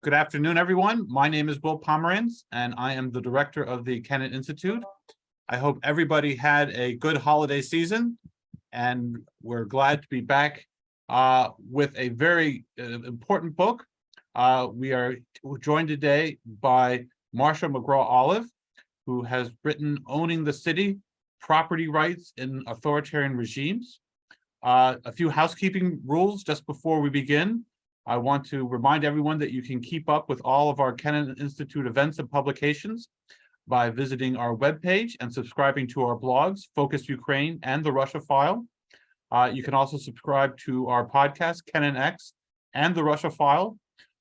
Good afternoon, everyone. My name is Will Pomerantz, and I am the director of the Kennan Institute. I hope everybody had a good holiday season, and we're glad to be back with a very important book. We are joined today by Marsha McGraw, who has written Owning the City, Property Rights in Authoritarian Regimes. A few housekeeping rules just before we begin. I want to remind everyone that you can keep up with all of our Kennan Institute events and publications by visiting our webpage and subscribing to our blogs, Focus Ukraine and the Russia File. You can also subscribe to our podcast, Kennan X and the Russia File.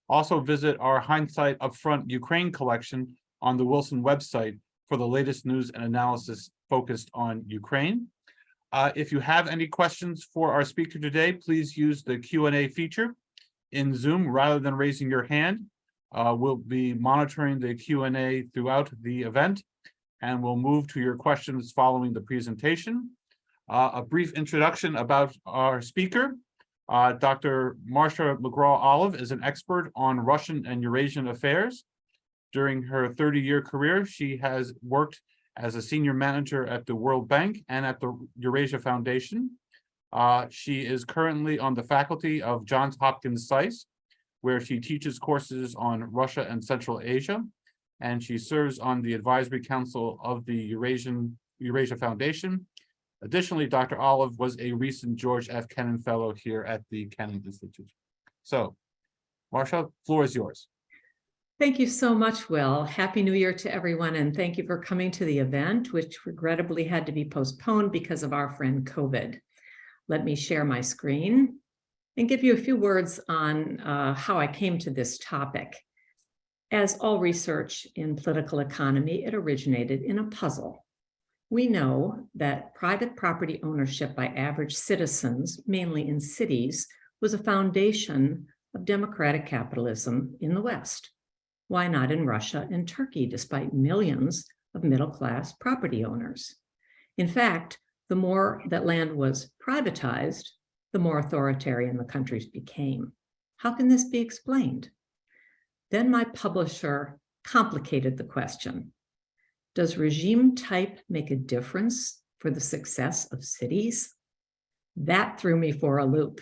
Also visit our Hindsight Upfront Ukraine collection on the Wilson website for the latest news and analysis focused on Ukraine. If you have any questions for our speaker today, please use the Q&A feature in Zoom rather than raising your hand. We'll be monitoring the Q&A throughout the event, and we'll move to your questions following the presentation. A brief introduction about our speaker. Dr. Marsha McGraw is an expert on Russian and Eurasian affairs. During her 30-year career, she has worked as a senior manager at the World Bank and at the Eurasia Foundation. She is currently on the faculty of Johns Hopkins SAIS, where she teaches courses on Russia and Central Asia, and she serves on the advisory council of the Eurasia Foundation. Additionally, Dr. Olive was a recent George F. Kennan Fellow here at the Kennan Institute. So, Marsha, floor is yours. Thank you so much, Will. Happy New Year to everyone, and thank you for coming to the event, which regrettably had to be postponed because of our friend COVID. Let me share my screen and give you a few words on how I came to this topic. As all research in political economy, it originated in a puzzle. We know that private property ownership by average citizens, mainly in cities, was a foundation of democratic capitalism in the West. Why not in Russia and Turkey, despite millions of middle-class property owners? In fact, the more that land was privatized, the more authoritarian the countries became. How can this be explained? Then my publisher complicated the question. Does regime type make a difference for the success of cities? That threw me for a loop.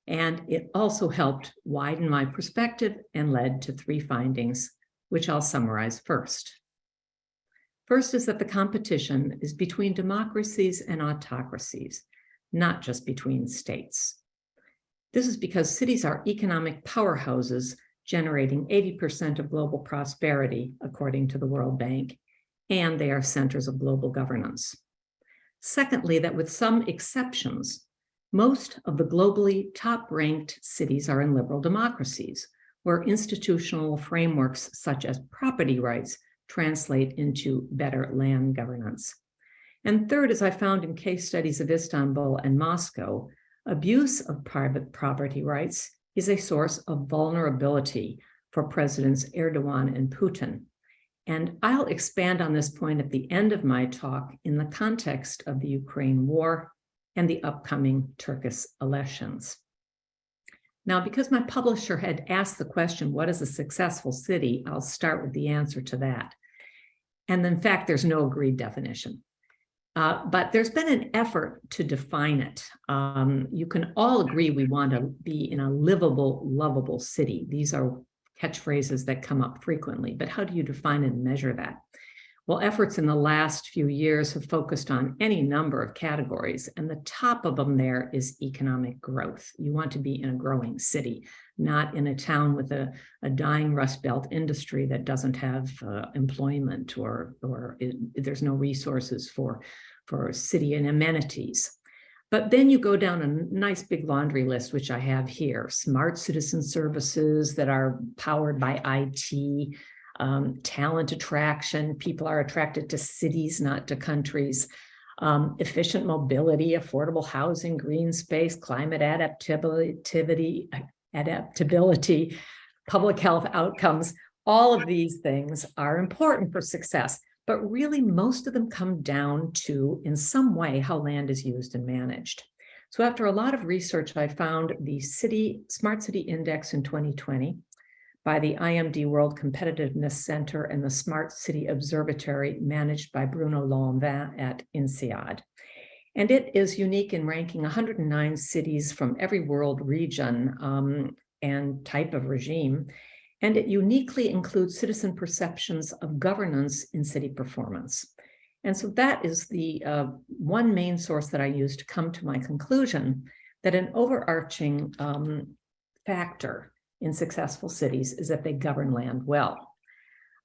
And it also helped widen my perspective and led to 3 findings, which I'll summarize first. First is that the competition is between democracies and autocracies, not just between states. This is because cities are economic powerhouses generating 80% of global prosperity, according to the World Bank, and they are centers of global governance. Secondly, that with some exceptions, most of the globally top-ranked cities are in liberal democracies, where institutional frameworks such as property rights translate into better land governance. And third, as I found in case studies of Istanbul and Moscow, abuse of private property rights is a source of vulnerability for Presidents Erdogan and Putin. And I'll expand on this point at the end of my talk in the context of the Ukraine war and the upcoming Turkish elections. Now, because my publisher had asked the question, what is a successful city? I'll start with the answer to that. And in fact, there's no agreed definition. But there's been an effort to define it. You can all agree we want to be in a livable, lovable city. These are catchphrases that come up frequently, but how do you define and measure that? Well, efforts in the last few years have focused on any number of categories, and the top of them there is economic growth. You want to be in a growing city, not in a town with a dying Rust Belt industry that doesn't have employment or there's no resources for city and amenities. But then you go down a nice big laundry list, which I have here. Smart citizen services that are powered by IT, talent attraction. People are attracted to cities, not to countries. Efficient mobility, affordable housing, green space, climate adaptability, public health outcomes. All of these things are important for success, but really most of them come down to, in some way, how land is used and managed. So after a lot of research, I found the Smart City Index in 2020, by the IMD World Competitiveness Center and the Smart City Observatory managed by Bruno Lanvin at INSEAD. And it is unique in ranking 109 cities from every world region and type of regime. And it uniquely includes citizen perceptions of governance in city performance. And so that is the one main source that I use to come to my conclusion that an overarching factor in successful cities is that they govern land well.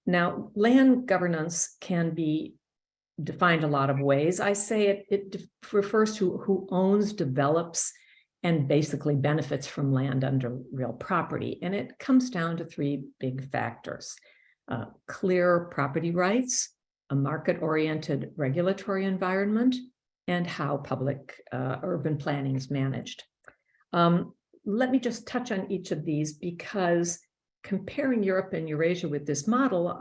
Now, land governance can be defined a lot of ways. I say it refers to who owns, develops, and basically benefits from land under real property. And it comes down to three big factors: clear property rights, a market-oriented regulatory environment, and how public urban planning is managed. Let me just touch on each of these, because comparing Europe and Eurasia with this model,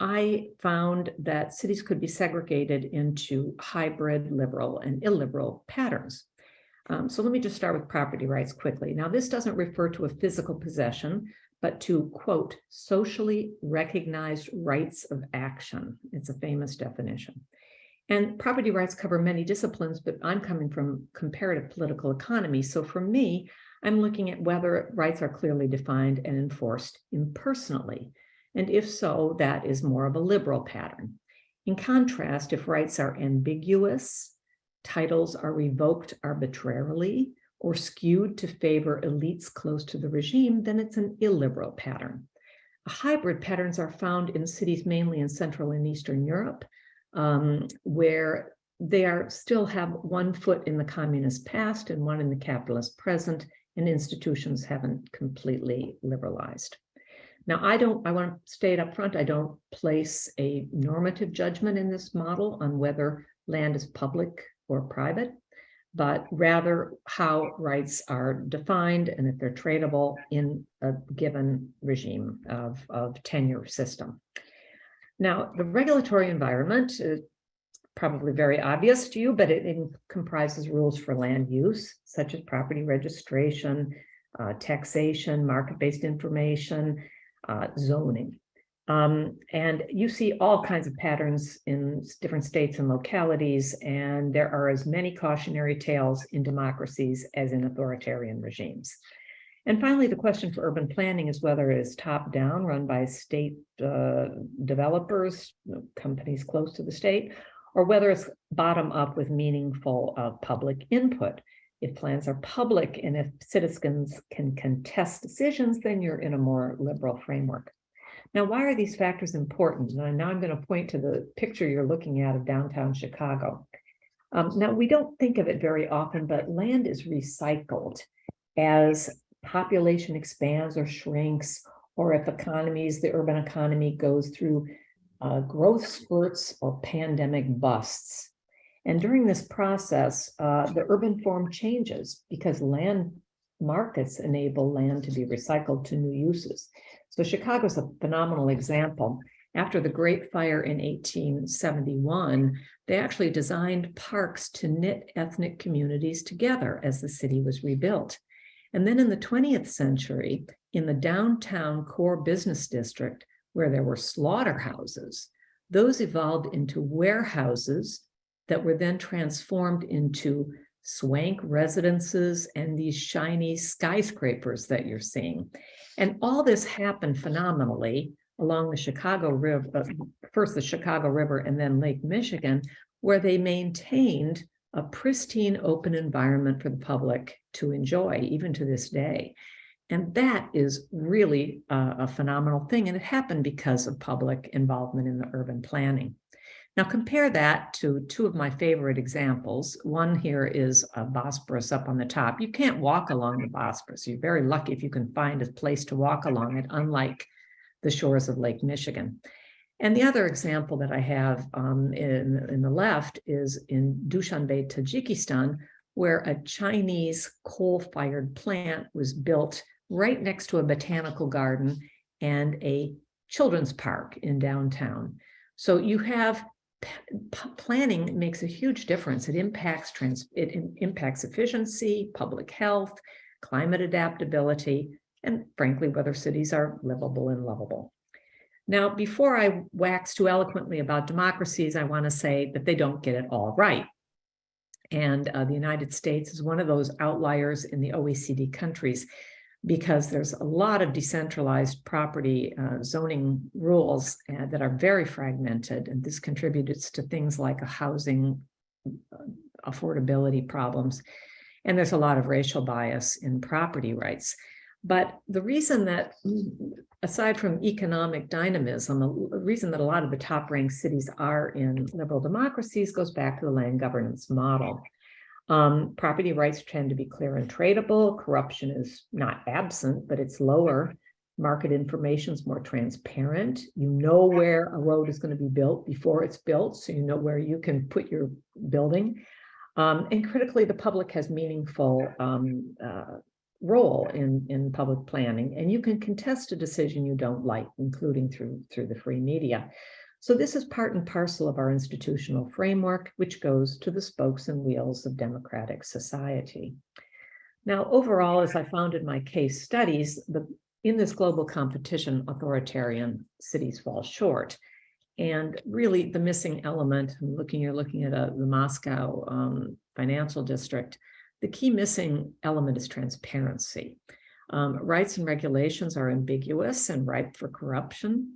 I found that cities could be segregated into hybrid, liberal, and illiberal patterns. So let me just start with property rights quickly. Now, this doesn't refer to a physical possession, but to, quote, socially recognized rights of action. It's a famous definition. And property rights cover many disciplines, but I'm coming from comparative political economy. So for me, I'm looking at whether rights are clearly defined and enforced impersonally. And if so, that is more of a liberal pattern. In contrast, if rights are ambiguous, titles are revoked arbitrarily, or skewed to favor elites close to the regime, then it's an illiberal pattern. Hybrid patterns are found in cities mainly in Central and Eastern Europe, where they still have one foot in the communist past and one in the capitalist present, and institutions haven't completely liberalized. Now, I want to state up front, I don't place a normative judgment in this model on whether land is public or private, but rather how rights are defined and if they're tradable in a given regime of tenure system. Now, the regulatory environment is probably very obvious to you, but it comprises rules for land use, such as property registration, taxation, market-based information, zoning. And you see all kinds of patterns in different states and localities, and there are as many cautionary tales in democracies as in authoritarian regimes. And finally, the question for urban planning is whether it is top-down, run by state developers, companies close to the state, or whether it's bottom-up with meaningful public input. If plans are public and if citizens can contest decisions, then you're in a more liberal framework. Now, why are these factors important? Now I'm going to point to the picture you're looking at of downtown Chicago. Now, we don't think of it very often, but land is recycled as population expands or shrinks, or if the urban economy goes through growth spurts or pandemic busts. And during this process, the urban form changes because land markets enable land to be recycled to new uses. So Chicago's a phenomenal example. After the Great Fire in 1871, they actually designed parks to knit ethnic communities together as the city was rebuilt. And then in the 20th century, in the downtown core business district, where there were slaughterhouses, those evolved into warehouses that were then transformed into swank residences and these shiny skyscrapers that you're seeing. And all this happened phenomenally along the Chicago River, first the Chicago River and then Lake Michigan, where they maintained a pristine open environment for the public to enjoy, even to this day. And that is really a phenomenal thing. And it happened because of public involvement in the urban planning. Now compare that to two of my favorite examples. One here is Bosporus up on the top. You can't walk along the Bosporus. You're very lucky if you can find a place to walk along it, unlike the shores of Lake Michigan. And the other example that I have in the left is in Dushanbe, Tajikistan, where a Chinese coal-fired plant was built right next to a botanical garden and a children's park in downtown. So you have planning makes a huge difference. It impacts efficiency, public health, climate adaptability, and frankly, whether cities are livable and lovable. Now, before I wax too eloquently about democracies, I want to say that they don't get it all right. And the United States is one of those outliers in the OECD countries because there's a lot of decentralized property zoning rules that are very fragmented. And this contributes to things like housing affordability problems. And there's a lot of racial bias in property rights. But the reason that, aside from economic dynamism, the reason that a lot of the top-ranked cities are in liberal democracies goes back to the land governance model. Property rights tend to be clear and tradable. Corruption is not absent, but it's lower. Market information is more transparent. You know where a road is going to be built before it's built, so you know where you can put your building. And critically, the public has meaningful role in public planning, and you can contest a decision you don't like, including through the free media. So this is part and parcel of our institutional framework, which goes to the spokes and wheels of democratic society. Now, overall, as I found in my case studies, in this global competition, authoritarian cities fall short. And really the missing element, you're looking at the Moscow financial district, the key missing element is transparency. Rights and regulations are ambiguous and ripe for corruption.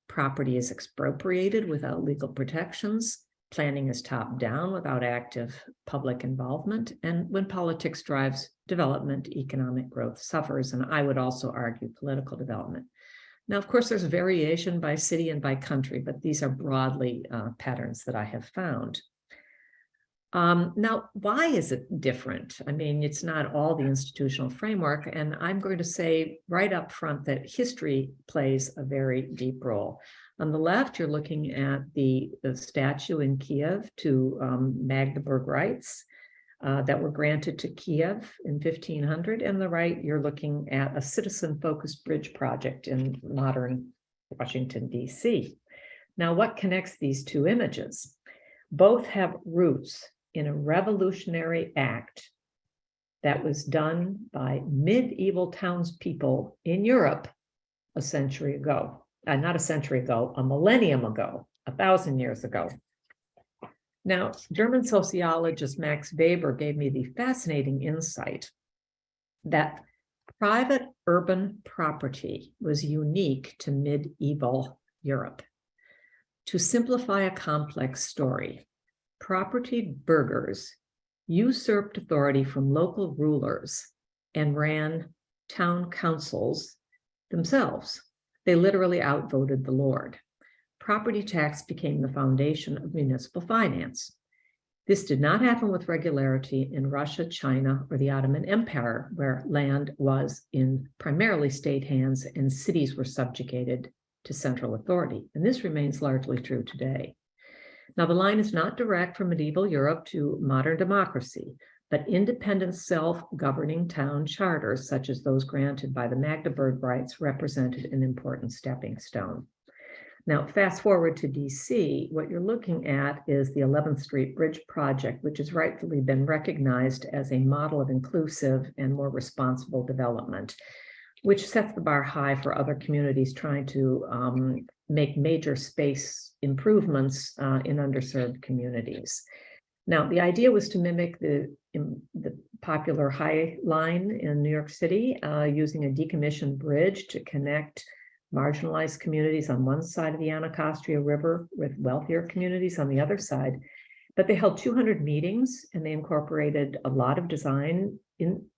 Property is expropriated without legal protections. Planning is top-down without active public involvement. And when politics drives development, economic growth suffers, and I would also argue political development. Now, of course, there's variation by city and by country, but these are broadly patterns that I have found. Now, why is it different? I mean, it's not all the institutional framework, and I'm going to say right up front that history plays a very deep role. On the left, you're looking at the statue in Kiev to Magdeburg rights that were granted to Kiev in 1500. And the right, you're looking at a citizen-focused bridge project in modern Washington, D.C. Now, what connects these two images? Both have roots in a revolutionary act that was done by medieval townspeople in Europe a century ago. Not a century ago, a millennium ago, 1,000 years ago. Now, German sociologist Max Weber gave me the fascinating insight that private urban property was unique to medieval Europe. To simplify a complex story, property burghers usurped authority from local rulers and ran town councils themselves. They literally outvoted the Lord. Property tax became the foundation of municipal finance. This did not happen with regularity in Russia, China, or the Ottoman Empire, where land was in primarily state hands and cities were subjugated to central authority. And this remains largely true today. Now, the line is not direct from medieval Europe to modern democracy, but independent self-governing town charters, such as those granted by the Magdeburg rights, represented an important stepping stone. Now, fast forward to DC, what you're looking at is the 11th Street Bridge project, which has rightfully been recognized as a model of inclusive and more responsible development, which sets the bar high for other communities trying to make major space improvements in underserved communities. Now, the idea was to mimic the popular High Line in New York City, using a decommissioned bridge to connect marginalized communities on one side of the Anacostia River with wealthier communities on the other side. But they held 200 meetings and they incorporated a lot of design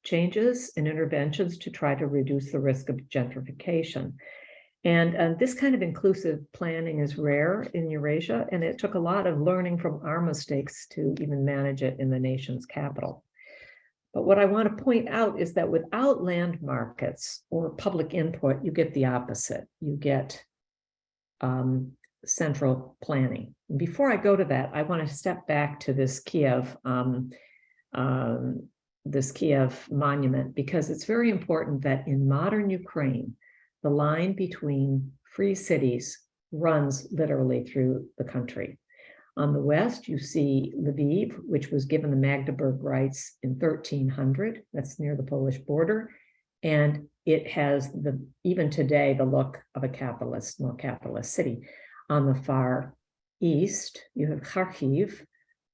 changes and interventions to try to reduce the risk of gentrification. And this kind of inclusive planning is rare in Eurasia, and it took a lot of learning from our mistakes to even manage it in the nation's capital. But what I want to point out is that without land markets or public input, you get the opposite. You get central planning. And before I go to that, I want to step back to this Kiev monument, because it's very important that in modern Ukraine, the line between free cities runs literally through the country. On the west, you see Lviv, which was given the Magdeburg rights in 1300. That's near the Polish border. And it has even today, the look of a more capitalist city. On the far east, you have Kharkiv,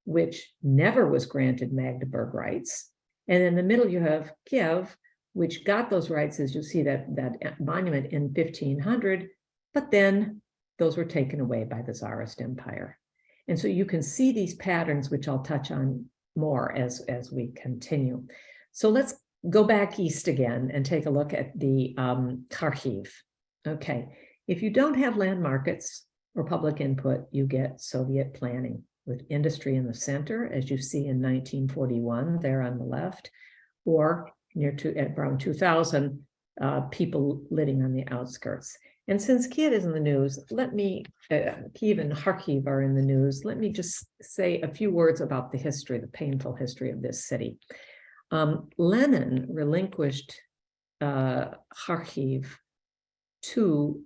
which never was granted Magdeburg rights. And in the middle, you have Kiev, which got those rights, as you see that monument in 1500, but then those were taken away by the Tsarist Empire. And so you can see these patterns, which I'll touch on more as we continue. So let's go back east again and take a look at the Kharkiv. Okay, if you don't have land markets or public input, you get Soviet planning with industry in the center, as you see in 1941 there on the left, or at around 2000, people living on the outskirts. And since Kiev is in the news, Kiev and Kharkiv are in the news, let me just say a few words about the history, the painful history of this city. Lenin relinquished Kharkiv to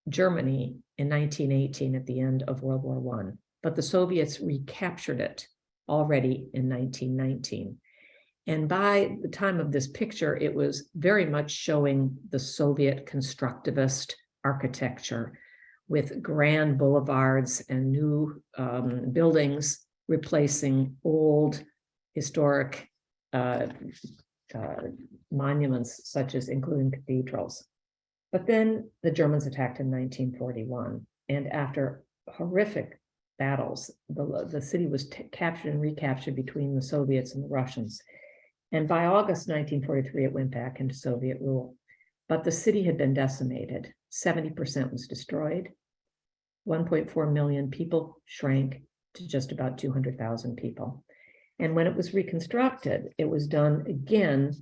Germany in 1918 at the end of World War I, but the Soviets recaptured it already in 1919. And by the time of this picture, it was very much showing the Soviet constructivist architecture with grand boulevards and new buildings replacing old historic monuments, such as including cathedrals. But then the Germans attacked in 1941, and after horrific battles, the city was captured and recaptured between the Soviets and the Russians. And by August 1943, it went back into Soviet rule. But the city had been decimated. 70% was destroyed. 1.4 million people shrank to just about 200,000 people. And when it was reconstructed, it was done again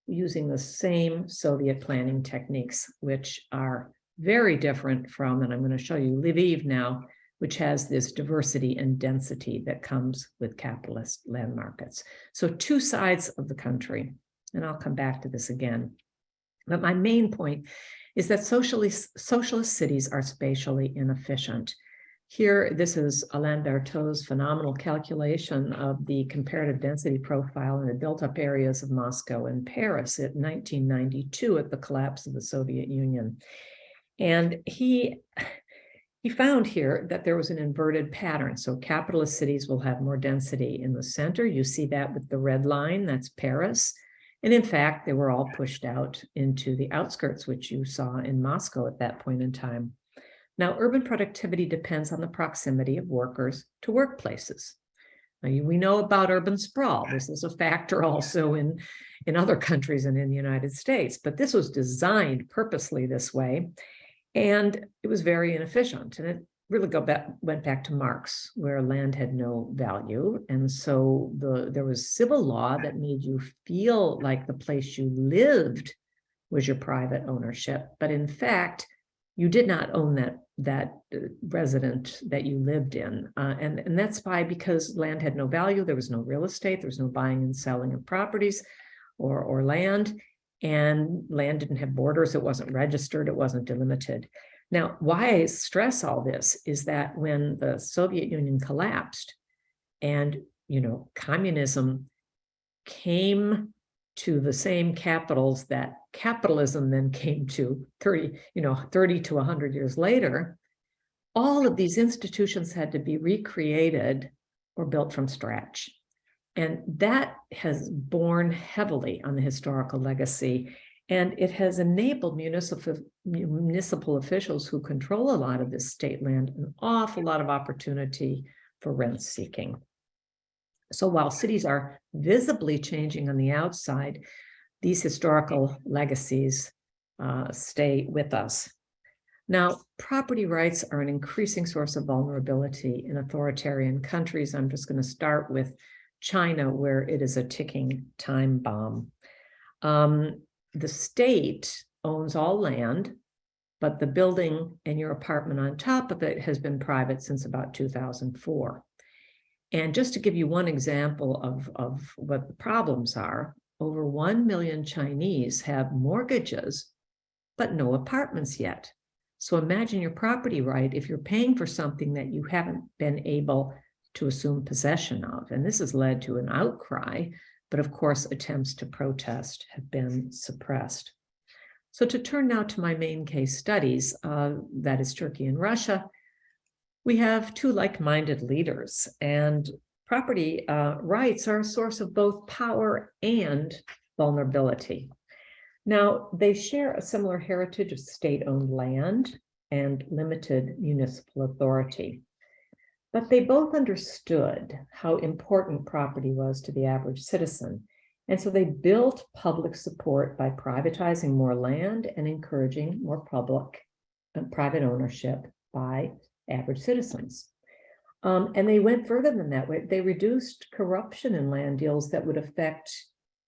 using the same Soviet planning techniques, which are very different from, and I'm going to show you Lviv now, which has this diversity and density that comes with capitalist land markets. So two sides of the country, and I'll come back to this again. But my main point is that socialist cities are spatially inefficient. Here, this is Alain Berthaud's phenomenal calculation of the comparative density profile in the built-up areas of Moscow and Paris in 1992 at the collapse of the Soviet Union. And he found here that there was an inverted pattern. So capitalist cities will have more density in the center. You see that with the red line, that's Paris. And in fact, they were all pushed out into the outskirts, which you saw in Moscow at that point in time. Now, urban productivity depends on the proximity of workers to workplaces. Now, we know about urban sprawl. This is a factor also in other countries and in the United States, but this was designed purposely this way, and it was very inefficient. And it really went back to Marx, where land had no value. And so there was civil law that made you feel like the place you lived was your private ownership. But in fact, you did not own that resident that you lived in. And that's why, because land had no value, there was no real estate, there was no buying and selling of properties or land, and land didn't have borders, it wasn't registered, it wasn't delimited. Now, why I stress all this is that when the Soviet Union collapsed and, communism came to the same capitals that capitalism then came to 30 to 100 years later, all of these institutions had to be recreated or built from scratch. And that has borne heavily on the historical legacy. And it has enabled municipal officials who control a lot of this state land an awful lot of opportunity for rent seeking. So while cities are visibly changing on the outside, these historical legacies stay with us. Now, property rights are an increasing source of vulnerability in authoritarian countries. I'm just going to start with China, where it is a ticking time bomb. The state owns all land, but the building and your apartment on top of it has been private since about 2004. And just to give you one example of what the problems are, over 1 million Chinese have mortgages, but no apartments yet. So imagine your property right if you're paying for something that you haven't been able to assume possession of. And this has led to an outcry, but of course, attempts to protest have been suppressed. So to turn now to my main case studies, that is Turkey and Russia, we have two like-minded leaders, and property rights are a source of both power and vulnerability. Now, they share a similar heritage of state-owned land and limited municipal authority. But they both understood how important property was to the average citizen. And so they built public support by privatizing more land and encouraging more public and private ownership by average citizens. And they went further than that. They reduced corruption in land deals that would affect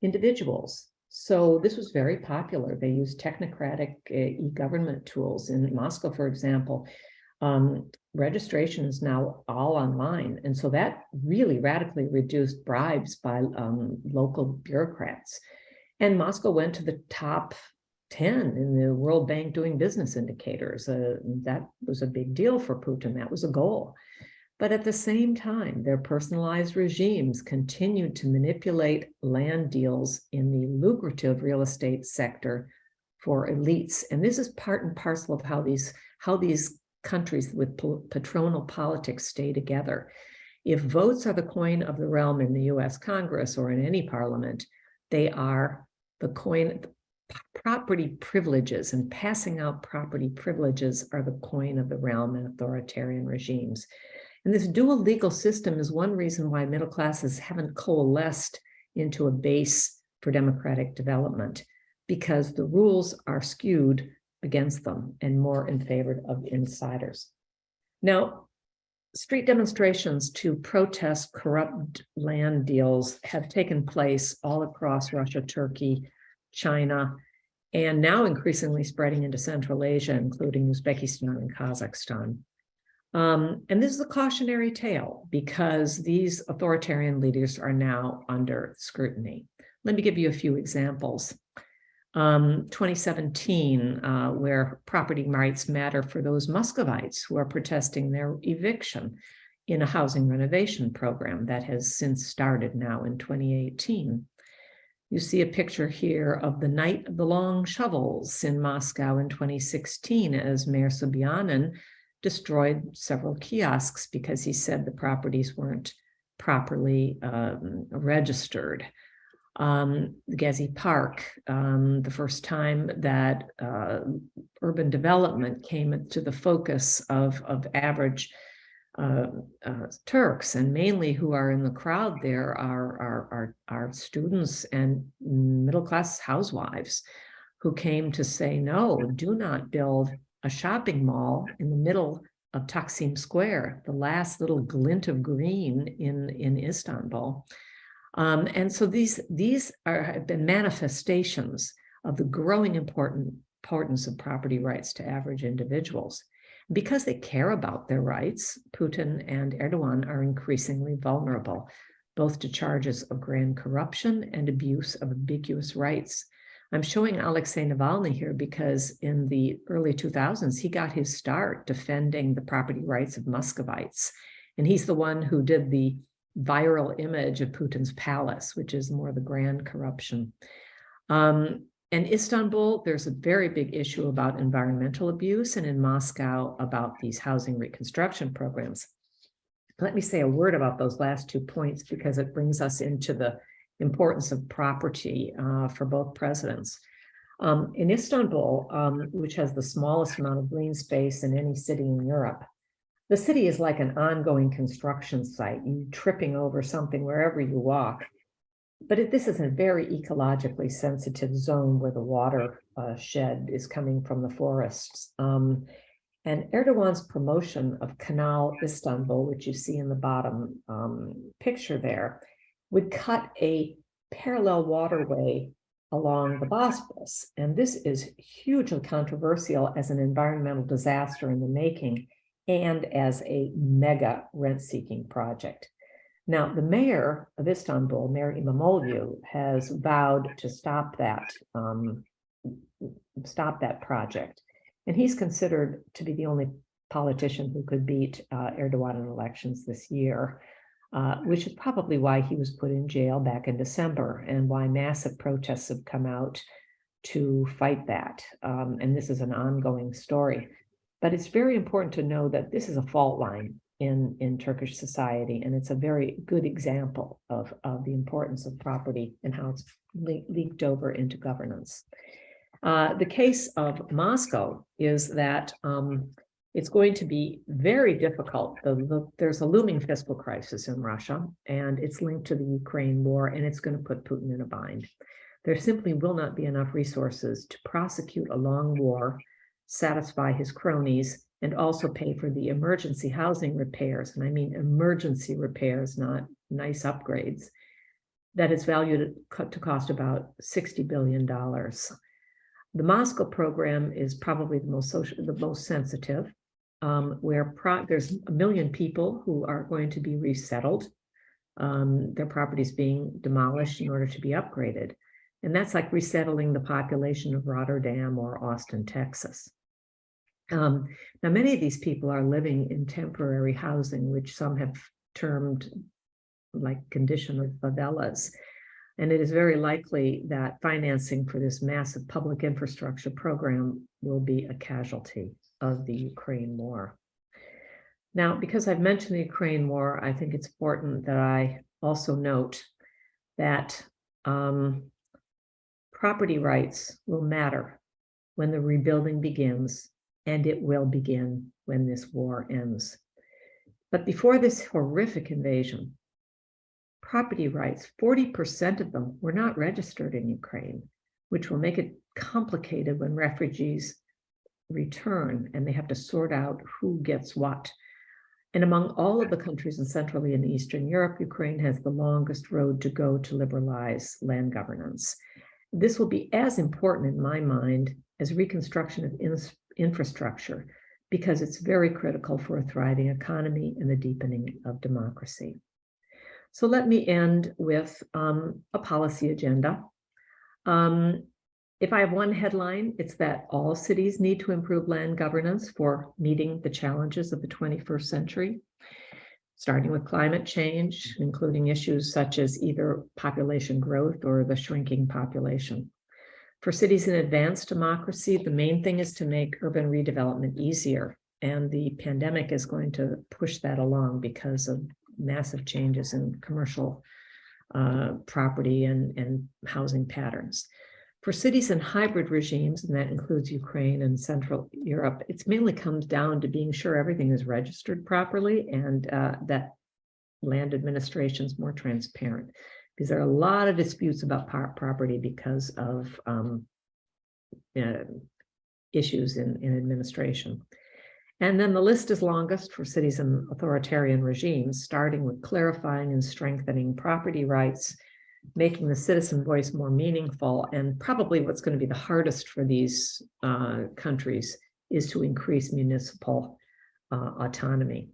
individuals. So this was very popular. They used technocratic e-government tools. In Moscow, for example, registration is now all online. And so that really radically reduced bribes by local bureaucrats. And Moscow went to the top 10 in the World Bank doing business indicators. That was a big deal for Putin. That was a goal. But at the same time, their personalized regimes continued to manipulate land deals in the lucrative real estate sector for elites. And this is part and parcel of how these countries with patronal politics stay together. If votes are the coin of the realm in the US Congress or in any parliament, they are the coin. Property privileges and passing out property privileges are the coin of the realm in authoritarian regimes. And this dual legal system is one reason why middle classes haven't coalesced into a base for democratic development, because the rules are skewed against them and more in favor of insiders. Now, street demonstrations to protest corrupt land deals have taken place all across Russia, Turkey, China, and now increasingly spreading into Central Asia, including Uzbekistan and Kazakhstan. And this is a cautionary tale because these authoritarian leaders are now under scrutiny. Let me give you a few examples. 2017, where property rights matter for those Muscovites who are protesting their eviction in a housing renovation program that has since started now in 2018. You see a picture here of the Night of the Long Shovels in Moscow in 2016 as Mayor Sobyanin destroyed several kiosks because he said the properties weren't properly registered. Gezi Park, the first time that urban development came into the focus of average Turks, and mainly who are in the crowd there are students and middle-class housewives who came to say, no, do not build a shopping mall in the middle of Taksim Square, the last little glint of green in Istanbul. And so these have been manifestations of the growing importance of property rights to average individuals. Because they care about their rights, Putin and Erdogan are increasingly vulnerable, both to charges of grand corruption and abuse of ambiguous rights. I'm showing Alexei Navalny here because in the early 2000s, he got his start defending the property rights of Muscovites. And he's the one who did the viral image of Putin's palace, which is more the grand corruption. In Istanbul, there's a very big issue about environmental abuse, and in Moscow about these housing reconstruction programs. Let me say a word about those last 2 points because it brings us into the importance of property for both presidents. In Istanbul, which has the smallest amount of green space in any city in Europe, the city is like an ongoing construction site, you tripping over something wherever you walk. But this is a very ecologically sensitive zone where the water shed is coming from the forests. And Erdogan's promotion of Canal Istanbul, which you see in the bottom picture there, would cut a parallel waterway along the Bosporus. And this is hugely controversial as an environmental disaster in the making and as a mega rent-seeking project. Now, the mayor of Istanbul, Mayor İmamoğlu, has vowed to stop that project. And he's considered to be the only politician who could beat Erdogan in elections this year, which is probably why he was put in jail back in December and why massive protests have come out to fight that. And this is an ongoing story. But it's very important to know that this is a fault line in Turkish society, and it's a very good example of the importance of property and how it's leaked over into governance. The case of Moscow is that it's going to be very difficult. There's a looming fiscal crisis in Russia, and it's linked to the Ukraine war, and it's going to put Putin in a bind. There simply will not be enough resources to prosecute a long war, satisfy his cronies, and also pay for the emergency housing repairs, and I mean emergency repairs, not nice upgrades, that is valued to cost about $60 billion. The Moscow program is probably the most sensitive, where there's 1 million people who are going to be resettled, their properties being demolished in order to be upgraded. And that's like resettling the population of Rotterdam or Austin, Texas. Now, many of these people are living in temporary housing, which some have termed like conditional favelas. And it is very likely that financing for this massive public infrastructure program will be a casualty of the Ukraine war. Now, because I've mentioned the Ukraine war, I think it's important that I also note that property rights will matter when the rebuilding begins, and it will begin when this war ends. But before this horrific invasion, property rights, 40% of them were not registered in Ukraine, which will make it complicated when refugees return and they have to sort out who gets what. And among all of the countries in Central and Eastern Europe, Ukraine has the longest road to go to liberalize land governance. This will be as important in my mind as reconstruction of infrastructure, because it's very critical for a thriving economy and the deepening of democracy. So let me end with a policy agenda. If I have one headline, it's that all cities need to improve land governance for meeting the challenges of the 21st century, starting with climate change, including issues such as either population growth or the shrinking population. For cities in advanced democracy, the main thing is to make urban redevelopment easier, and the pandemic is going to push that along because of massive changes in commercial property and housing patterns. For cities in hybrid regimes, and that includes Ukraine and Central Europe, it mainly comes down to being sure everything is registered properly and that land administration is more transparent, because there are a lot of disputes about property because of issues in administration. And then the list is longest for cities in authoritarian regimes, starting with clarifying and strengthening property rights, making the citizen voice more meaningful, and probably what's going to be the hardest for these countries is to increase municipal autonomy.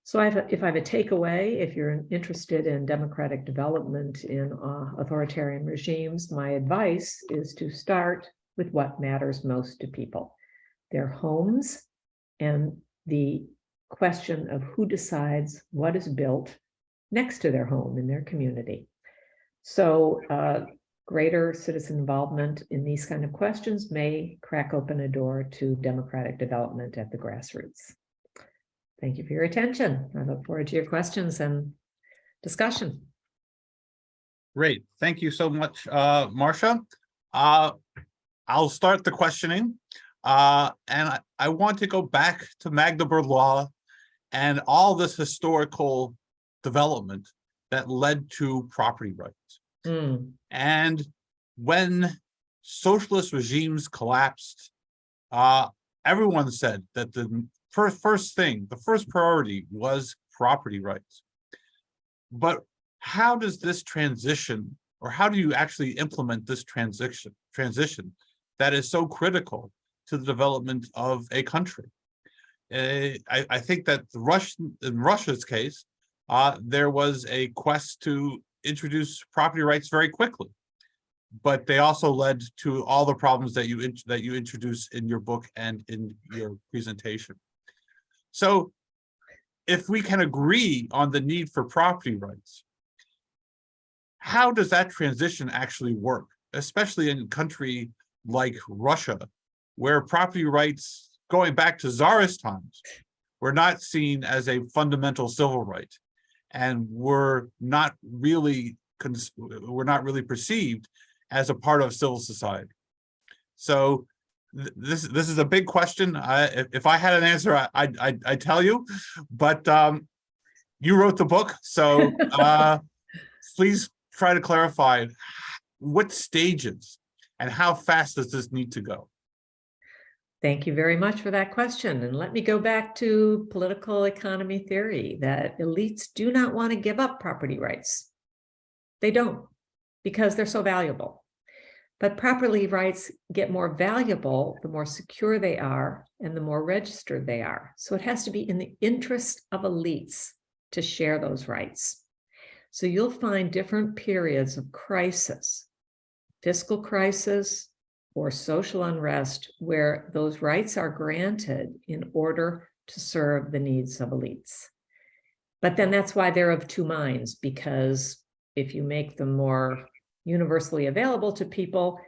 So if I have a takeaway, if you're interested in democratic development in authoritarian regimes, my advice is to start with what matters most to people: their homes and the question of who decides what is built next to their home in their community. So greater citizen involvement in these kind of questions may crack open a door to democratic development at the grassroots. Thank you for your attention. I look forward to your questions and discussion. Great. Thank you so much, Marsha. I'll start the questioning. And I want to go back to Magdeburg Law and all this historical development that led to property rights. And when socialist regimes collapsed, everyone said that the first priority was property rights. But how does this transition, or how do you actually implement this transition that is so critical to the development of a country? I think that in Russia's case, there was a quest to introduce property rights very quickly, but they also led to all the problems that you introduce in your book and in your presentation. So, if we can agree on the need for property rights, how does that transition actually work, especially in a country like Russia, where property rights going back to Tsarist times were not seen as a fundamental civil right, and were not really perceived as a part of civil society. So this is a big question. If I had an answer, I'd tell you, but you wrote the book, so please try to clarify what stages and how fast does this need to go? Thank you very much for that question. And let me go back to political economy theory, that elites do not want to give up property rights. They don't, because they're so valuable. But property rights get more valuable the more secure they are and the more registered they are. So it has to be in the interest of elites to share those rights. So you'll find different periods of crisis, fiscal crisis, or social unrest, where those rights are granted in order to serve the needs of elites. But then that's why they're of two minds, because if you make them more universally available to people,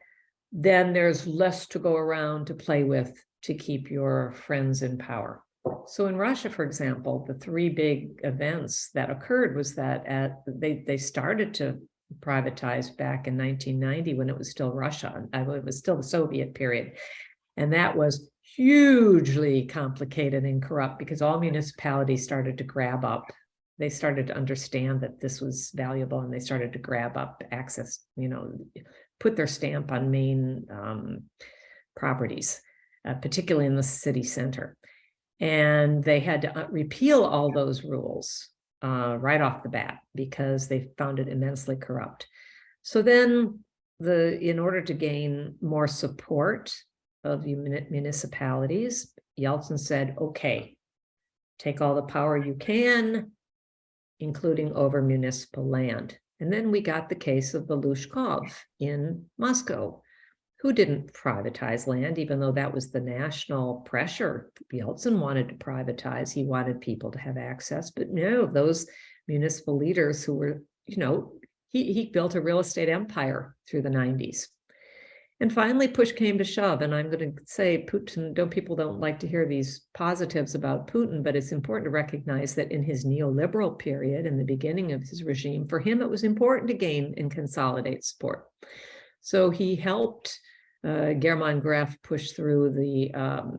then there's less to go around to play with to keep your friends in power. So in Russia, for example, the three big events that occurred was that they started to privatize back in 1990 when it was still Russia. It was still the Soviet period. And that was hugely complicated and corrupt because all municipalities started to grab up. They started to understand that this was valuable, and they started to grab up access, put their stamp on main properties, particularly in the city center. And they had to repeal all those rules right off the bat because they found it immensely corrupt. So then in order to gain more support of municipalities, Yeltsin said, okay, take all the power you can, including over municipal land. And then we got the case of the Lushkov in Moscow, who didn't privatize land, even though that was the national pressure. Yeltsin wanted to privatize. He wanted people to have access, but no, those municipal leaders who were, he built a real estate empire through the 90s. And finally, push came to shove. And I'm going to say Putin, people don't like to hear these positives about Putin, but it's important to recognize that in his neoliberal period, in the beginning of his regime, for him, it was important to gain and consolidate support. So he helped German Gref push through the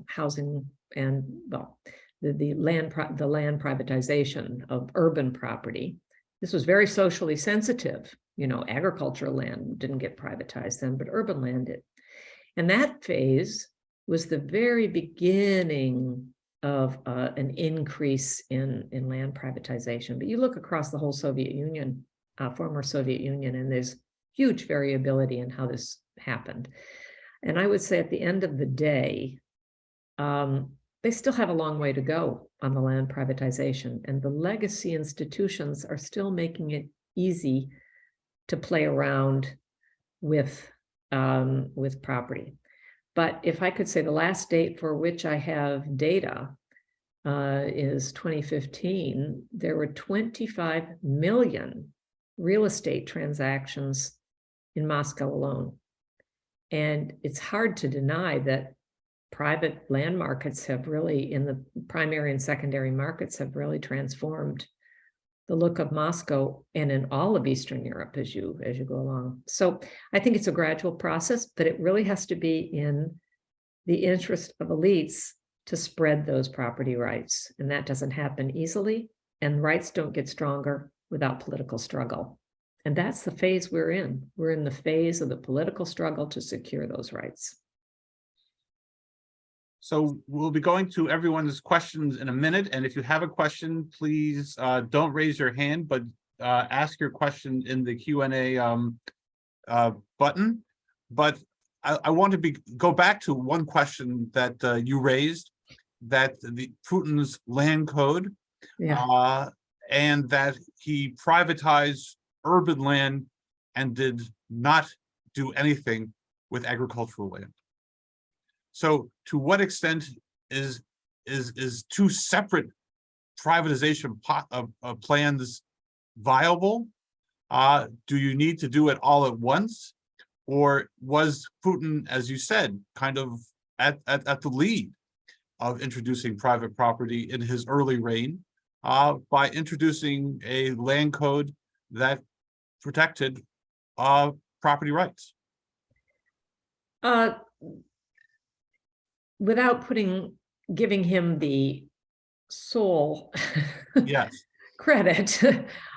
housing and, the land privatization of urban property. This was very socially sensitive. Agricultural land didn't get privatized then, but urban land did. And that phase was the very beginning of an increase in land privatization. But you look across the whole Soviet Union, former Soviet Union, and there's huge variability in how this happened. And I would say at the end of the day, they still have a long way to go on the land privatization, and the legacy institutions are still making it easy to play around with property. But if I could say the last date for which I have data is 2015, there were 25 million real estate transactions in Moscow alone. And it's hard to deny that private land markets have really, in the primary and secondary markets, have really transformed the look of Moscow and in all of Eastern Europe as you go along. So I think it's a gradual process, but it really has to be in the interest of elites to spread those property rights. And that doesn't happen easily, and rights don't get stronger without political struggle. And that's the phase we're in. We're in the phase of the political struggle to secure those rights. So we'll be going to everyone's questions in a minute. And if you have a question, please don't raise your hand, but ask your question in the Q&A button. But I want to go back to one question that you raised, that the Putin's land code, and that he privatized urban land and did not do anything with agricultural land. So to what extent is two separate privatization plans viable? Do you need to do it all at once? Or was Putin, as you said, kind of at the lead of introducing private property in his early reign by introducing a land code that protected property rights? Without giving him the sole Yes. credit,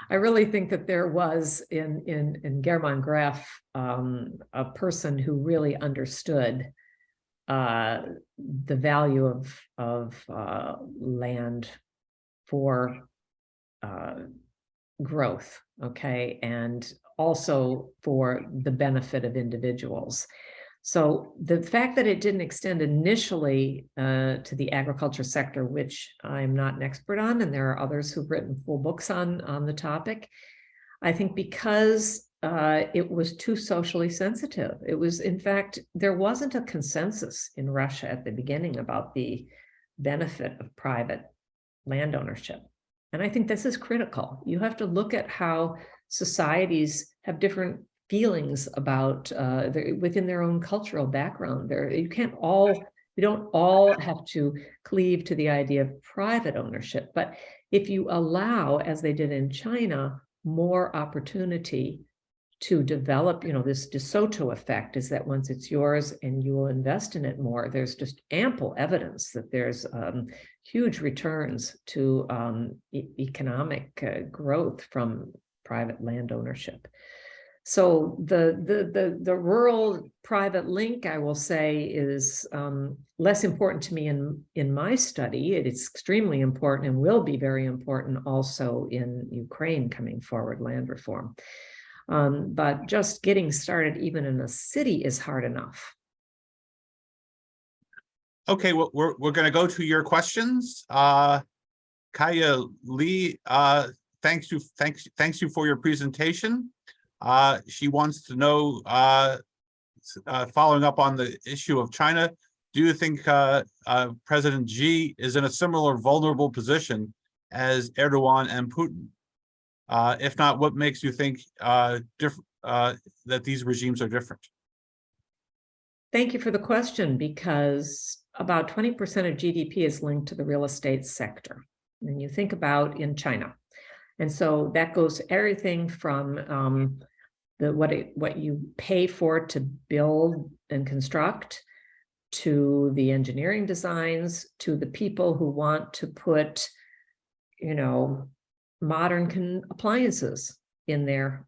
I really think that there was in German Graf a person who really understood the value of land for growth, okay, and also for the benefit of individuals. So the fact that it didn't extend initially to the agriculture sector, which I'm not an expert on, and there are others who've written full books on the topic, I think because it was too socially sensitive. It was, in fact, there wasn't a consensus in Russia at the beginning about the benefit of private land ownership. And I think this is critical. You have to look at how societies have different feelings about within their own cultural background. You don't all have to cleave to the idea of private ownership, but if you allow, as they did in China, more opportunity to develop, this De Soto effect is that once it's yours and you will invest in it more, there's just ample evidence that there's huge returns to economic growth from private land ownership. So the rural private link, I will say, is less important to me in my study. It is extremely important and will be very important also in Ukraine coming forward, land reform. But just getting started even in a city is hard enough. Okay, well, we're going to go to your questions. Kaya Lee, thanks you for your presentation. She wants to know, following up on the issue of China, do you think President Xi is in a similar vulnerable position as Erdogan and Putin? If not, what makes you think that these regimes are different? Thank you for the question, because about 20% of GDP is linked to the real estate sector. And you think about in China. And so that goes everything from what you pay for to build and construct, to the engineering designs, to the people who want to put, modern appliances in their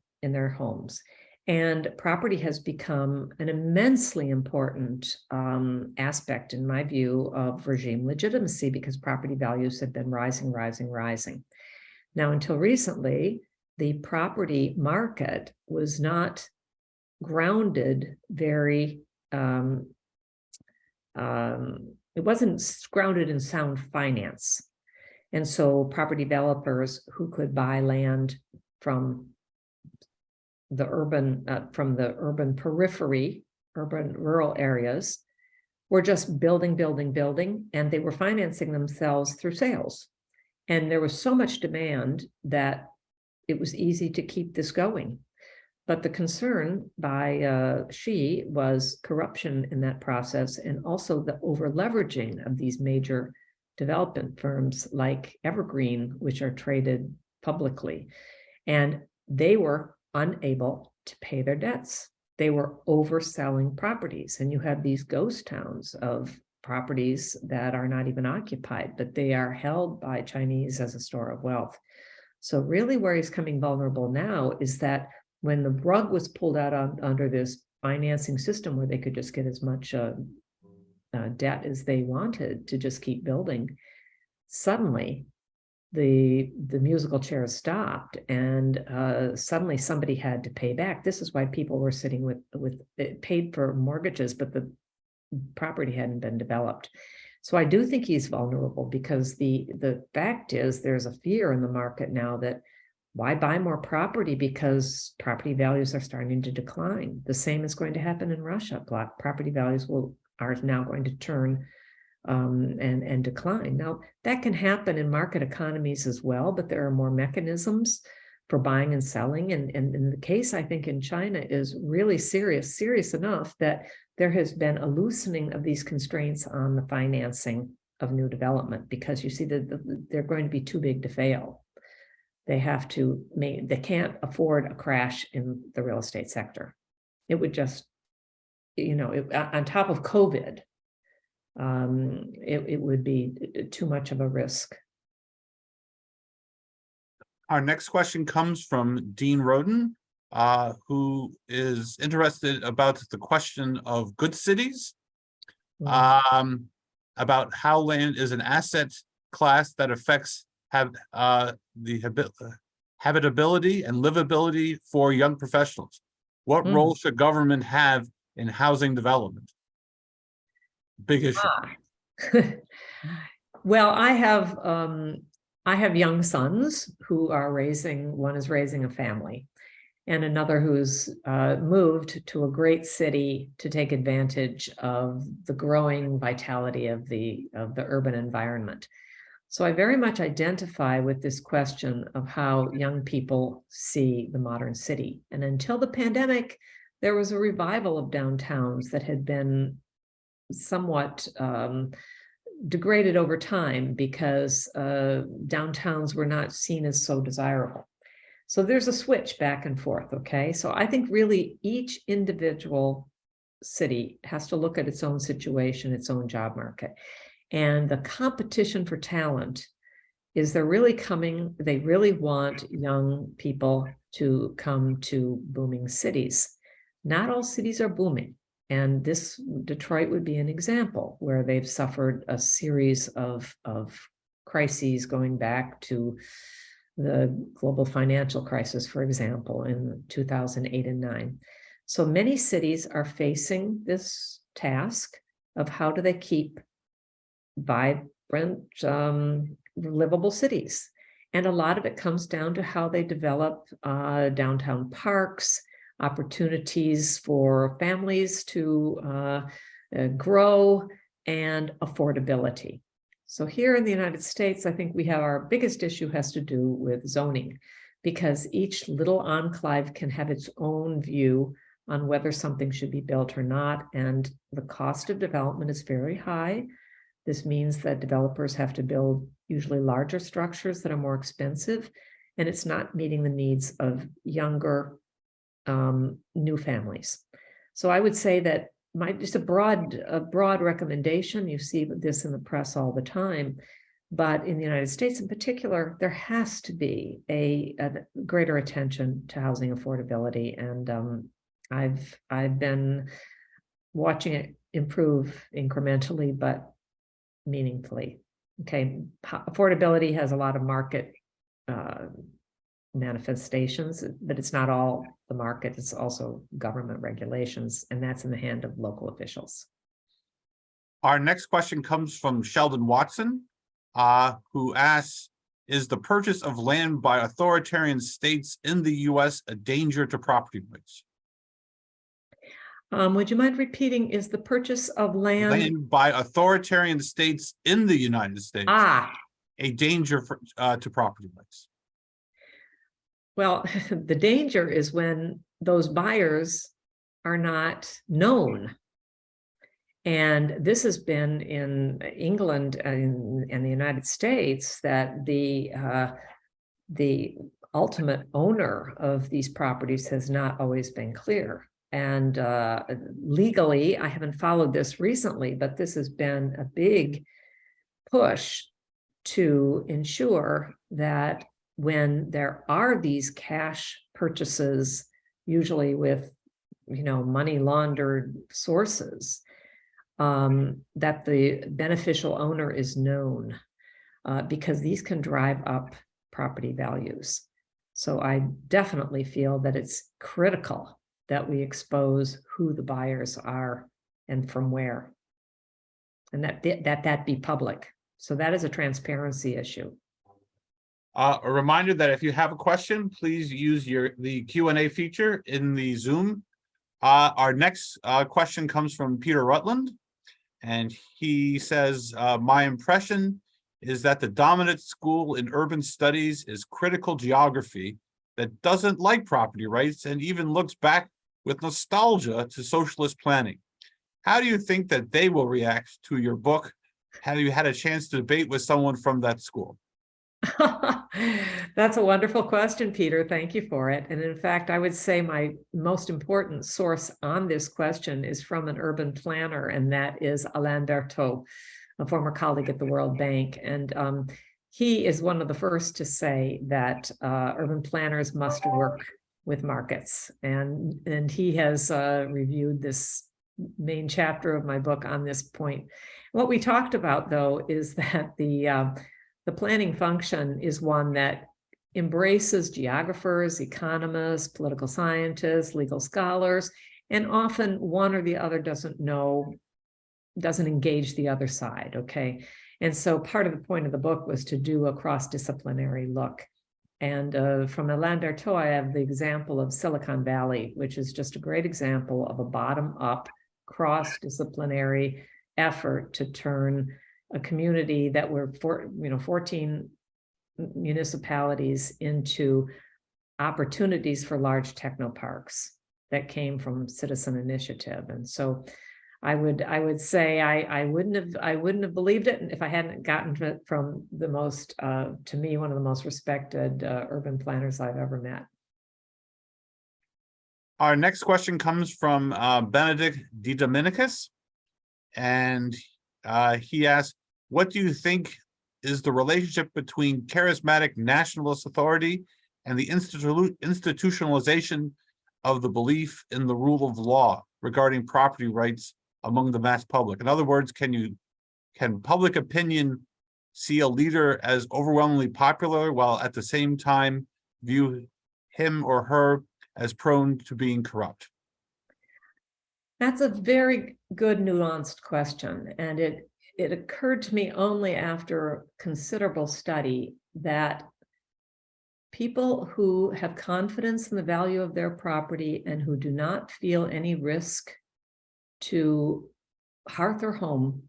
homes. And property has become an immensely important aspect, in my view, of regime legitimacy, because property values have been rising, rising, rising. Now, until recently, the property market was not grounded it wasn't grounded in sound finance. And so property developers who could buy land from the urban periphery, urban rural areas, were just building, and they were financing themselves through sales. And there was so much demand that it was easy to keep this going. But the concern by Xi was corruption in that process, and also the over-leveraging of these major development firms like Evergreen, which are traded publicly. And they were unable to pay their debts. They were overselling properties. And you have these ghost towns of properties that are not even occupied, but they are held by Chinese as a store of wealth. So really where he's coming vulnerable now is that when the rug was pulled out under this financing system where they could just get as much debt as they wanted to just keep building, suddenly the musical chairs stopped, and suddenly somebody had to pay back. This is why people were sitting with paid for mortgages, but the property hadn't been developed. So I do think he's vulnerable, because the fact is there's a fear in the market now that why buy more property, because property values are starting to decline. The same is going to happen in Russia. Property values are now going to turn and decline. Now, that can happen in market economies as well, but there are more mechanisms for buying and selling. And in the case, I think in China is really serious enough that there has been a loosening of these constraints on the financing of new development, because you see that they're going to be too big to fail. They can't afford a crash in the real estate sector. It would just, on top of COVID, it would be too much of a risk. Our next question comes from Dean Roden, who is interested about the question of good cities, about how land is an asset class that affects the habitability and livability for young professionals. What role should government have in housing development? Big issue. Well, I have young sons who are one is raising a family, and another who's moved to a great city to take advantage of the growing vitality of the urban environment. So I very much identify with this question of how young people see the modern city. And until the pandemic, there was a revival of downtowns that had been somewhat degraded over time because downtowns were not seen as so desirable. So there's a switch back and forth, okay? So I think really each individual city has to look at its own situation, its own job market. And the competition for talent is they really want young people to come to booming cities. Not all cities are booming. And Detroit would be an example where they've suffered a series of crises going back to the global financial crisis, for example, in 2008 and 9. So many cities are facing this task of how do they keep vibrant, livable cities. And a lot of it comes down to how they develop downtown parks, opportunities for families to grow, and affordability. So here in the United States, I think we have our biggest issue has to do with zoning, because each little enclave can have its own view on whether something should be built or not. And the cost of development is very high. This means that developers have to build usually larger structures that are more expensive, and it's not meeting the needs of younger new families. So I would say that just a broad recommendation, you see this in the press all the time, but in the United States in particular, there has to be a greater attention to housing affordability. And I've been watching it improve incrementally, but meaningfully. Okay, affordability has a lot of market manifestations, but it's not all the market, it's also government regulations, and that's in the hand of local officials. Our next question comes from Sheldon Watson, who asks, is the purchase of land by authoritarian states in the US a danger to property rights? Would you mind repeating, is the purchase of land by authoritarian states in the United States a danger to property rights? Well, the danger is when those buyers are not known. And this has been in England and the United States, that the ultimate owner of these properties has not always been clear. And legally, I haven't followed this recently, but this has been a big push to ensure that when there are these cash purchases, usually with money laundered sources, that the beneficial owner is known, because these can drive up property values. So I definitely feel that it's critical that we expose who the buyers are and from where, and that be public. So that is a transparency issue. A reminder that if you have a question, please use the Q&A feature in the Zoom. Our next question comes from Peter Rutland, and he says, my impression is that the dominant school in urban studies is critical geography, that doesn't like property rights and even looks back with nostalgia to socialist planning. How do you think that they will react to your book? Have you had a chance to debate with someone from that school? That's a wonderful question, Peter. Thank you for it. And in fact, I would say my most important source on this question is from an urban planner, and that is Alain Berthaud, a former colleague at the World Bank. And he is one of the first to say that urban planners must work with markets. And he has reviewed this main chapter of my book on this point. What we talked about, though, is that the planning function is one that embraces geographers, economists, political scientists, legal scholars, and often one or the other doesn't engage the other side, okay? And so part of the point of the book was to do a cross-disciplinary look. And from Alain Berthaud, I have the example of Silicon Valley, which is just a great example of a bottom-up, cross-disciplinary effort to turn a community that were 14 municipalities into opportunities for large technoparks that came from citizen initiative. And so I would say I wouldn't have believed it if I hadn't gotten it from the most to me one of the most respected urban planners I've ever met. Our next question comes from Benedict De Dominicus, and he asks, what do you think is the relationship between charismatic nationalist authority and the institutionalization of the belief in the rule of law regarding property rights among the mass public? In other words, can public opinion see a leader as overwhelmingly popular while at the same time view him or her as prone to being corrupt? That's a very good nuanced question, and it occurred to me only after considerable study that people who have confidence in the value of their property and who do not feel any risk to hearth or home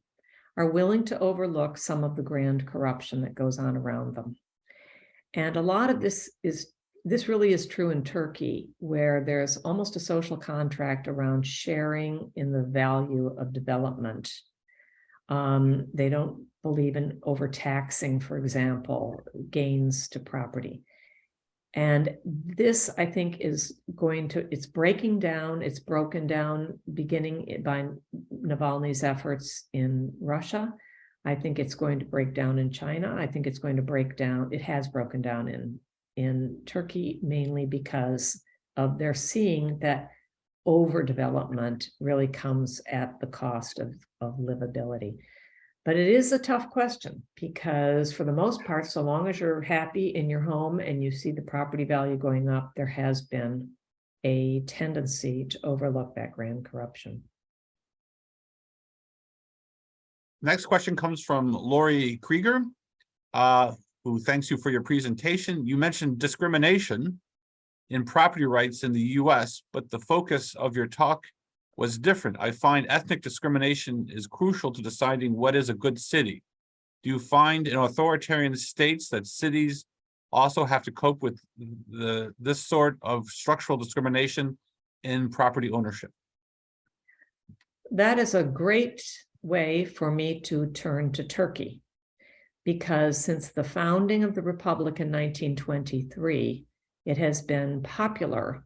are willing to overlook some of the grand corruption that goes on around them. And a lot of this really is true in Turkey, where there's almost a social contract around sharing in the value of development. They don't believe in overtaxing, for example, gains to property. And this, I think, it's breaking down, it's broken down beginning by Navalny's efforts in Russia. I think it's going to break down in China. I think it's going to break down, it has broken down in Turkey, mainly because of their seeing that overdevelopment really comes at the cost of livability. But it is a tough question because for the most part, so long as you're happy in your home and you see the property value going up, there has been a tendency to overlook that grand corruption. Next question comes from Lori Krieger, who thanks you for your presentation. You mentioned discrimination in property rights in the US, but the focus of your talk was different. I find ethnic discrimination is crucial to deciding what is a good city. Do you find in authoritarian states that cities also have to cope with this sort of structural discrimination in property ownership? That is a great way for me to turn to Turkey, because since the founding of the Republic in 1923, it has been popular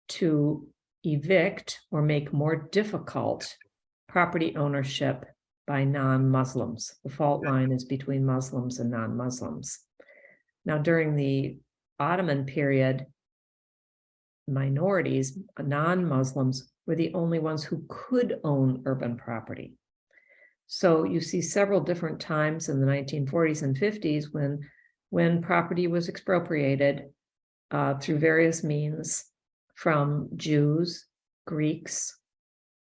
to evict or make more difficult property ownership by non-Muslims. The fault line is between Muslims and non-Muslims. Now, during the Ottoman period, minorities, non-Muslims, were the only ones who could own urban property. So you see several different times in the 1940s and 50s when property was expropriated through various means from Jews, Greeks,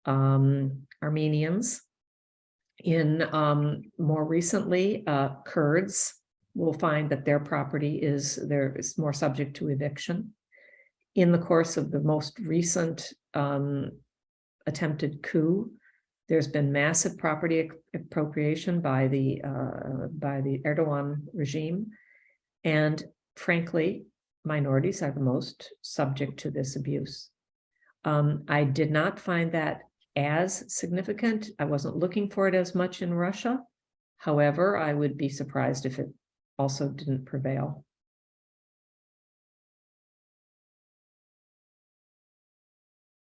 Armenians. More recently, Kurds will find that their property is more subject to eviction. In the course of the most recent attempted coup, there's been massive property appropriation by the Erdogan regime, and frankly, minorities are the most subject to this abuse. I did not find that as significant. I wasn't looking for it as much in Russia. However, I would be surprised if it also didn't prevail.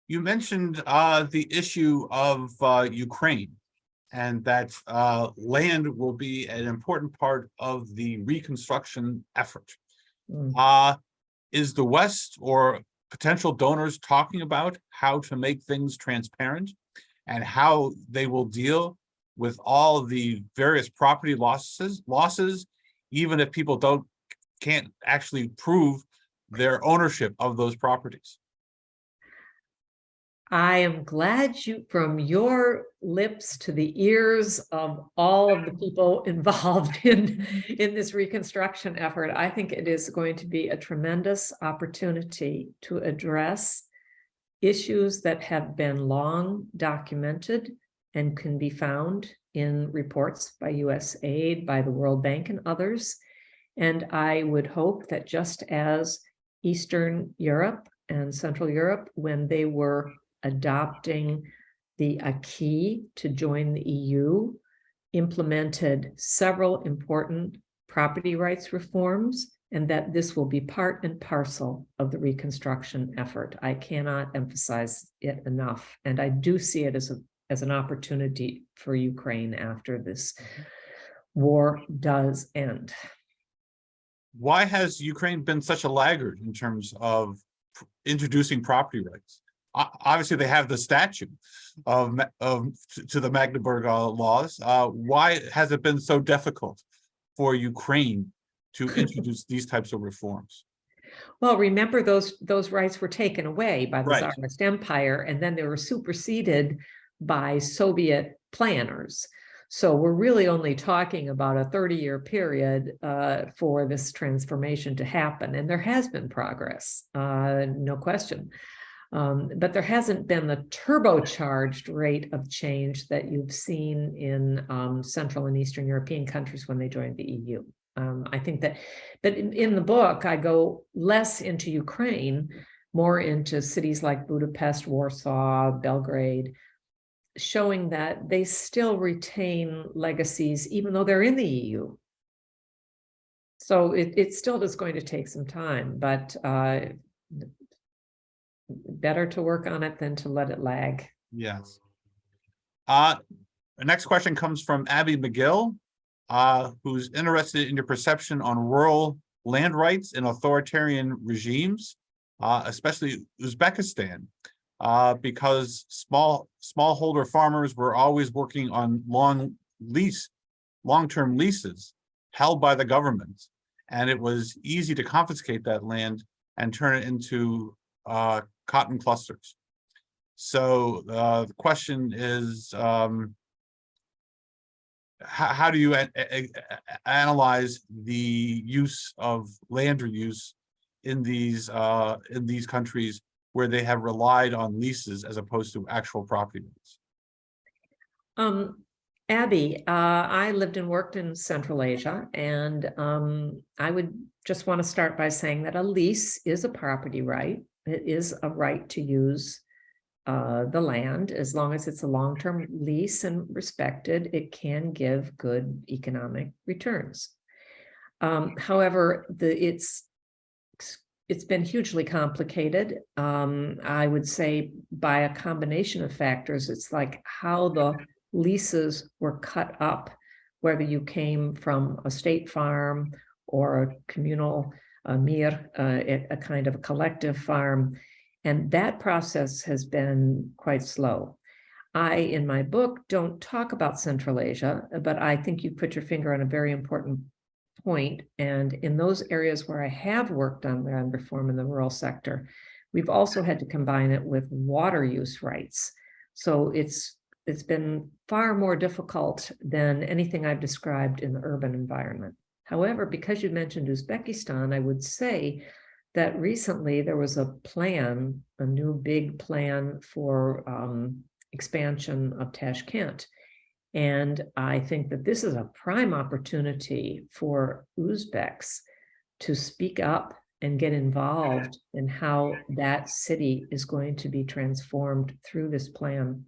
You mentioned the issue of Ukraine, and that land will be an important part of the reconstruction effort. Is the West or potential donors talking about how to make things transparent and how they will deal with all the various property losses, even if people can't actually prove their ownership of those properties? I am glad from your lips to the ears of all of the people involved in this reconstruction effort. I think it is going to be a tremendous opportunity to address issues that have been long documented and can be found in reports by USAID, by the World Bank, and others. And I would hope that just as Eastern Europe and Central Europe, when they were adopting the acquis to join the EU, implemented several important property rights reforms, and that this will be part and parcel of the reconstruction effort. I cannot emphasize it enough. And I do see it as an opportunity for Ukraine after this war does end. Why has Ukraine been such a laggard in terms of introducing property rights? Obviously, they have the statute to the Magdeburg laws. Why has it been so difficult for Ukraine to introduce these types of reforms? Well, remember those rights were taken away by the Right. Tsarist Empire, and then they were superseded by Soviet planners. So we're really only talking about a 30-year period for this transformation to happen. And there has been progress, no question. But there hasn't been the turbocharged rate of change that you've seen in Central and Eastern European countries when they joined the EU. I think that, but in the book, I go less into Ukraine, more into cities like Budapest, Warsaw, Belgrade, showing that they still retain legacies, even though they're in the EU. So it still is going to take some time, but better to work on it than to let it lag. Yes. The next question comes from Abby McGill, who's interested in your perception on rural land rights in authoritarian regimes, especially Uzbekistan, because smallholder farmers were always working on long-term leases held by the government, and it was easy to confiscate that land and turn it into cotton clusters. So the question is, how do you analyze the use of land reuse in these countries where they have relied on leases as opposed to actual property rights? Abby, I lived and worked in Central Asia, and I would just want to start by saying that a lease is a property right. It is a right to use the land. As long as it's a long-term lease and respected, it can give good economic returns. However, it's been hugely complicated. I would say by a combination of factors. It's like how the leases were cut up, whether you came from a state farm or a communal mir, a kind of a collective farm. And that process has been quite slow. I, in my book, don't talk about Central Asia, but I think you put your finger on a very important point. And in those areas where I have worked on land reform in the rural sector, we've also had to combine it with water use rights. So it's been far more difficult than anything I've described in the urban environment. However, because you mentioned Uzbekistan, I would say that recently there was a plan, a new big plan for expansion of Tashkent. And I think that this is a prime opportunity for Uzbeks to speak up and get involved in how that city is going to be transformed through this plan.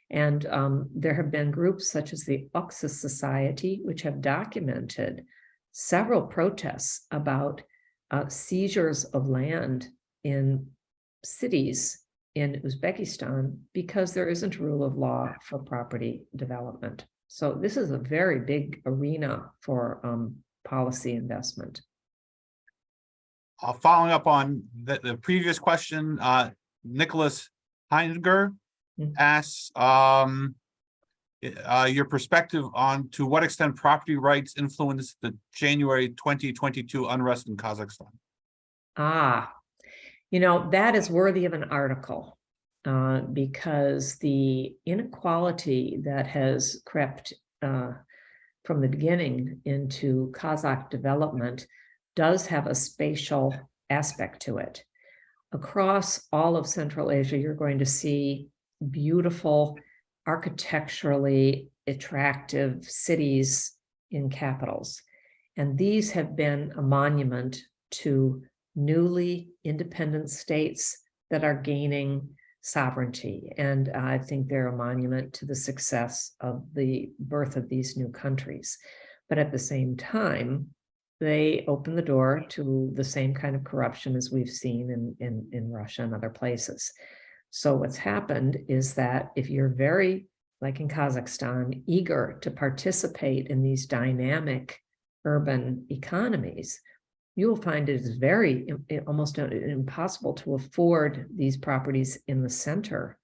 And there have been groups such as the Oxus Society, which have documented several protests about seizures of land in cities in Uzbekistan because there isn't rule of law for property development. So this is a very big arena for policy investment. Following up on the previous question, Nicholas Heinger asks your perspective on to what extent property rights influenced the January 2022 unrest in Kazakhstan. That is worthy of an article because the inequality that has crept from the beginning into Kazakh development does have a spatial aspect to it. Across all of Central Asia, you're going to see beautiful, architecturally attractive cities in capitals. And these have been a monument to newly independent states that are gaining sovereignty. And I think they're a monument to the success of the birth of these new countries. But at the same time, they open the door to the same kind of corruption as we've seen in Russia and other places. So what's happened is that if you're very, like in Kazakhstan, eager to participate in these dynamic urban economies, you will find it is almost impossible to afford these properties in the center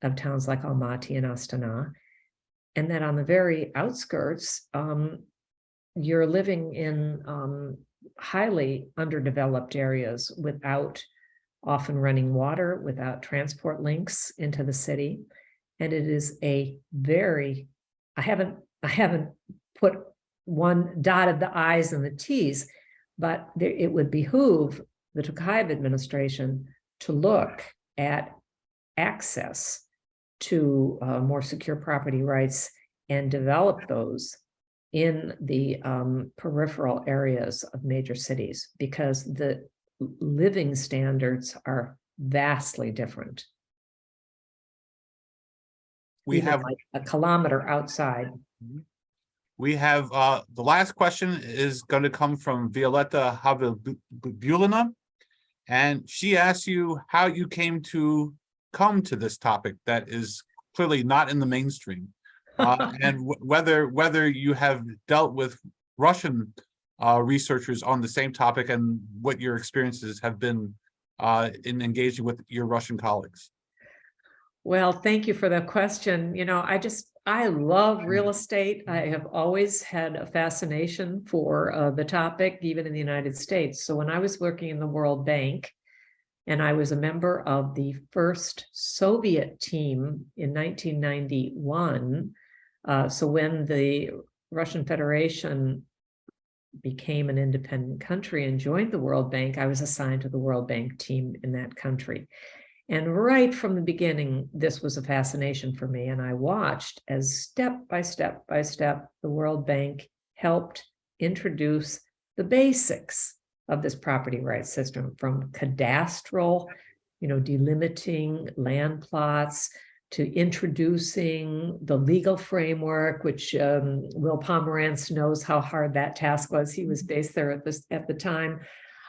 of towns like Almaty and Astana. And that on the very outskirts, you're living in highly underdeveloped areas without often running water, without transport links into the city. And it is a very, I haven't put dotted the I's and the T's, but it would behoove the Tokayev administration to look at access to more secure property rights and develop those in the peripheral areas of major cities, because the living standards are vastly different. We Even have like a kilometer outside. We have the last question is going to come from Violetta Havilbulina, and she asks you how you came to this topic that is clearly not in the mainstream, and whether you have dealt with Russian researchers on the same topic and what your experiences have been in engaging with your Russian colleagues. Well, thank you for the question. I love real estate. I have always had a fascination for the topic, even in the United States. So when I was working in the World Bank, and I was a member of the first Soviet team in 1991, so when the Russian Federation became an independent country and joined the World Bank, I was assigned to the World Bank team in that country. And right from the beginning, this was a fascination for me. And I watched as step by step by step, the World Bank helped introduce the basics of this property rights system, from cadastral, delimiting land plots, to introducing the legal framework, which Will Pomerantz knows how hard that task was. He was based there at the time.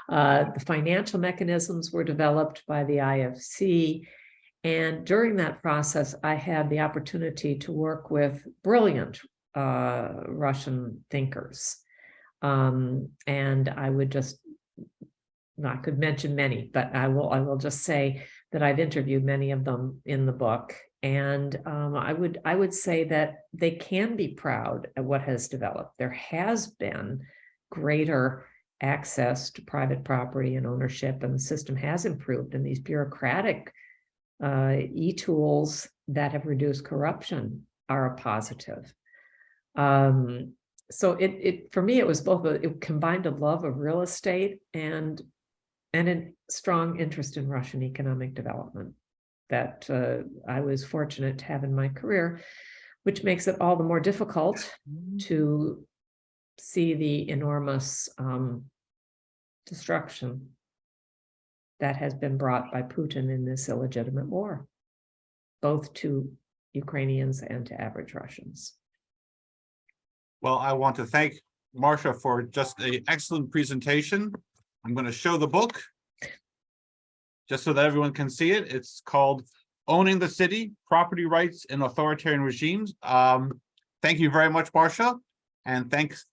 The financial mechanisms were developed by the IFC. And during that process, I had the opportunity to work with brilliant Russian thinkers. And I could mention many, but I will just say that I've interviewed many of them in the book. And I would say that they can be proud of what has developed. There has been greater access to private property and ownership, and the system has improved, and these bureaucratic e-tools that have reduced corruption are a positive. So for me, it was both it combined a love of real estate and a strong interest in Russian economic development that I was fortunate to have in my career, which makes it all the more difficult to see the enormous destruction that has been brought by Putin in this illegitimate war, both to Ukrainians and to average Russians. Well, I want to thank Marsha for just an excellent presentation. I'm going to show the book just so that everyone can see it. It's called Owning the City, Property Rights in Authoritarian Regimes. Thank you very much, Marsha. And thanks.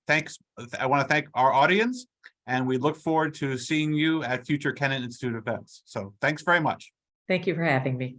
I want to thank our audience, and we look forward to seeing you at future Kennan Institute events. So thanks very much. Thank you for having me.